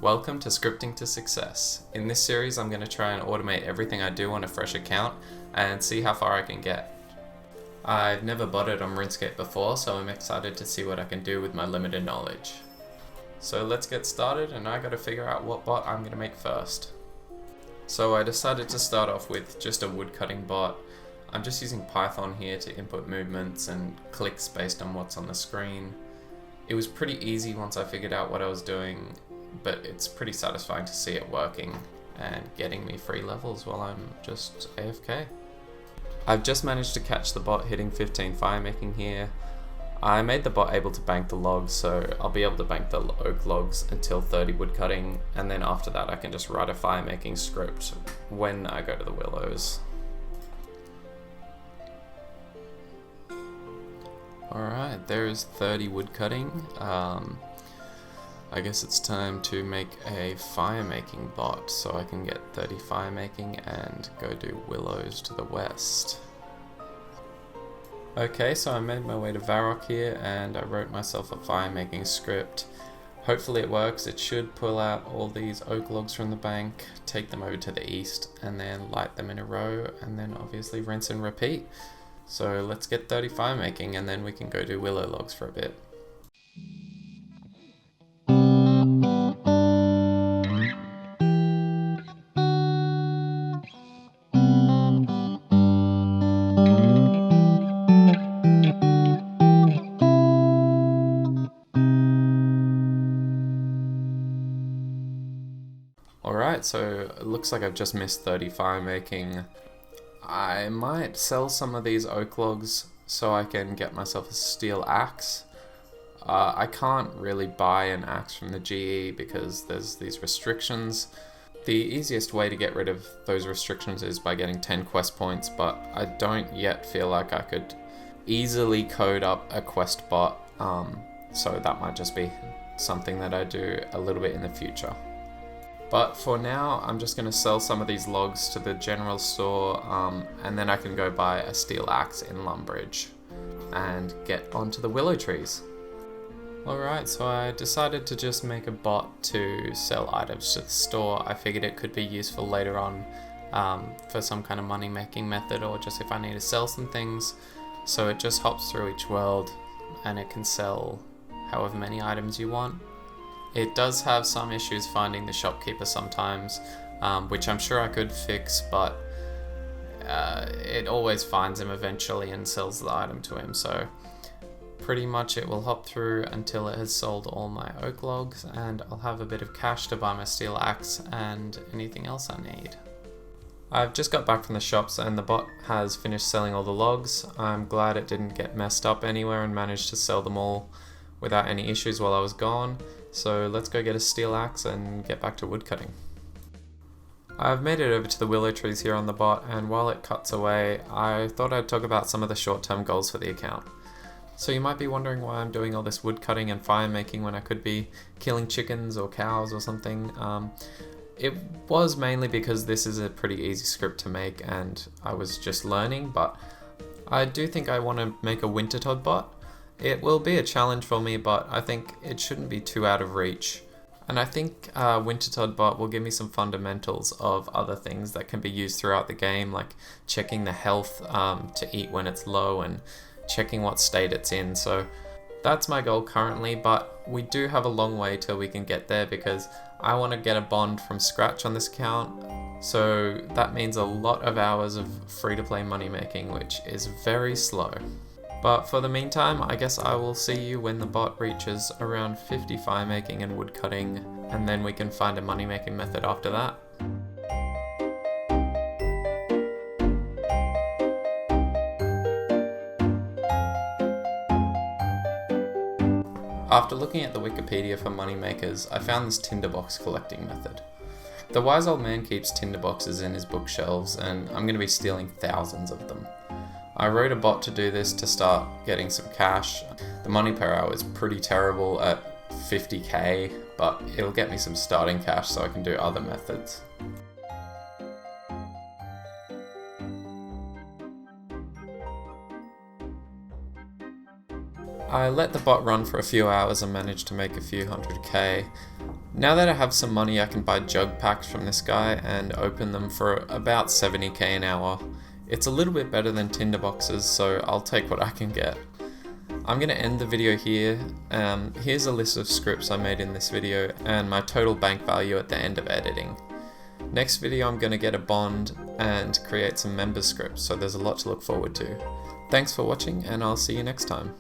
Welcome to Scripting to Success. In this series, I'm going to try and automate everything I do on a fresh account and see how far I can get. I've never botted on Runescape before, so I'm excited to see what I can do with my limited knowledge. So let's get started, and I got to figure out what bot I'm going to make first. So I decided to start off with just a woodcutting bot. I'm just using Python here to input movements and clicks based on what's on the screen. It was pretty easy once I figured out what I was doing, but it's pretty satisfying to see it working and getting me free levels while I'm just AFK. I've just managed to catch the bot hitting 15 firemaking here. I made the bot able to bank the logs, so I'll be able to bank the oak logs until 30 woodcutting, and then after that I can just write a firemaking script when I go to the willows. Alright, there's 30 woodcutting. I guess it's time to make a firemaking bot so I can get 30 firemaking and go do willows to the west. Okay, so I made my way to Varrock here and I wrote myself a firemaking script. Hopefully it works. It should pull out all these oak logs from the bank, take them over to the east, and then light them in a row, and then obviously rinse and repeat. So let's get 30 firemaking and then we can go do willow logs for a bit. Alright, so it looks like I've just missed 30 firemaking. I might sell some of these oak logs so I can get myself a steel axe. I can't really buy an axe from the GE because there's these restrictions. The easiest way to get rid of those restrictions is by getting 10 quest points, but I don't yet feel like I could easily code up a quest bot, so that might just be something that I do a little bit in the future. But for now, I'm just going to sell some of these logs to the general store, and then I can go buy a steel axe in Lumbridge and get onto the willow trees. Alright, so I decided to just make a bot to sell items to the store. I figured it could be useful later on for some kind of money making method, or just if I need to sell some things. So it just hops through each world and it can sell however many items you want. It does have some issues finding the shopkeeper sometimes, which I'm sure I could fix, but it always finds him eventually and sells the item to him. So pretty much it will hop through until it has sold all my oak logs, and I'll have a bit of cash to buy my steel axe and anything else I need. I've just got back from the shops and the bot has finished selling all the logs. I'm glad it didn't get messed up anywhere and managed to sell them all without any issues while I was gone. So let's go get a steel axe and get back to woodcutting. I've made it over to the willow trees here on the bot, and while it cuts away, I thought I'd talk about some of the short-term goals for the account. So you might be wondering why I'm doing all this woodcutting and firemaking when I could be killing chickens or cows or something. It was mainly because this is a pretty easy script to make and I was just learning, but I do think I want to make a Wintertod bot. It will be a challenge for me, but I think it shouldn't be too out of reach. And I think Wintertod bot will give me some fundamentals of other things that can be used throughout the game, like checking the health to eat when it's low and checking what state it's in. So that's my goal currently, but we do have a long way till we can get there because I want to get a bond from scratch on this account. So that means a lot of hours of free-to-play money making, which is very slow. But for the meantime, I guess I will see you when the bot reaches around 50 firemaking and woodcutting, and then we can find a money making method after that. After looking at the Wikipedia for money makers, I found this tinderbox collecting method. The wise old man keeps tinderboxes in his bookshelves, and I'm going to be stealing thousands of them. I wrote a bot to do this to start getting some cash. The money per hour is pretty terrible at 50k, but it'll get me some starting cash so I can do other methods. I let the bot run for a few hours and managed to make a few 100k. Now that I have some money, I can buy jug packs from this guy and open them for about 70k an hour. It's a little bit better than tinderboxes, so I'll take what I can get. I'm going to end the video here. Here's a list of scripts I made in this video and my total bank value at the end of editing. Next video I'm going to get a bond and create some member scripts, so there's a lot to look forward to. Thanks for watching, and I'll see you next time.